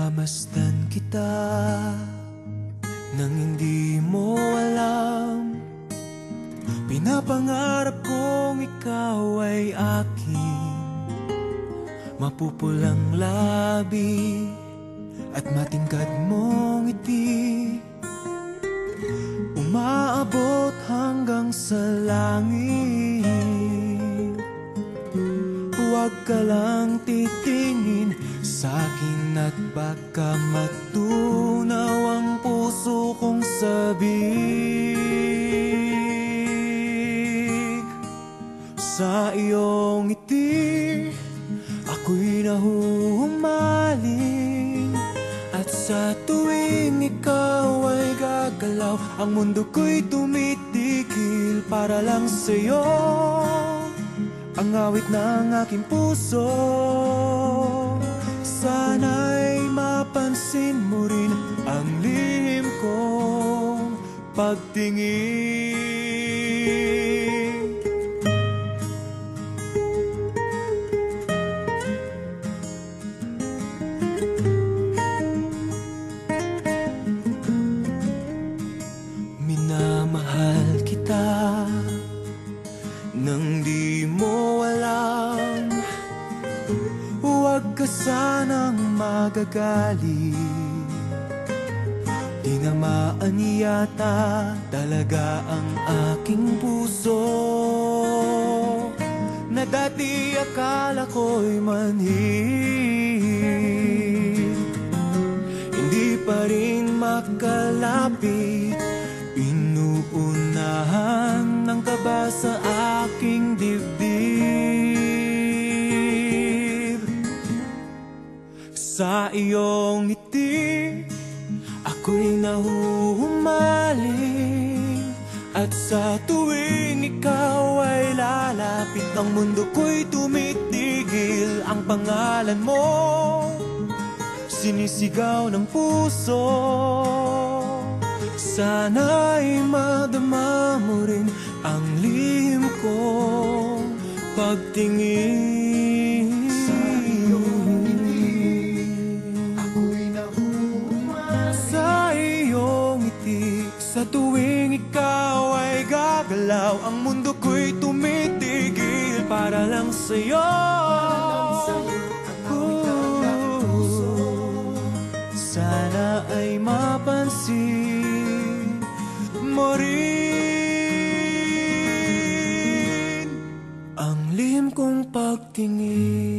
Pinamasdan kita nang hindi mo alam. Pinapangarap kong ikaw ay aking mapupulang labi at matingkad mong ngiti, umaabot hanggang sa langit. Huwag ka lang titingin sa'kin at baka matunaw ang puso kong sabik. Sa iyong ngiti ako'y nahuhumaling, at sa tuwing ikaw ay gagalaw, ang mundo ko'y tumitigil para lang sa'yo. Ang awit ng aking puso, sana'y mapansin mo rin ang lihim kong pagtingin. Minamahal kita nang di mo alam. Huwag ka sanang magagalit, tinamaan yata talaga ang aking puso, na dati akala ko'y manhid. Hindi pa rin makalapit, inuunahan ng kaba sa aking dibdib. Sa iyong ngiti ako'y nahuhumaling, at sa tuwing ikaw ay lalapit, ang mundo ko'y tumitigil. Ang pangalan mo sinisigaw ng puso, sana'y madama mo rin ang lihim kong pagtingin. Sa iyong ngiti ako'y nahuhumaling, sa iyong ngiti sa tuwing ikaw ay gagalaw, ang mundo ko'y tumitigil para lang sa'yo. Sana ay mapansin mo rin ang lihim kong pagtingin.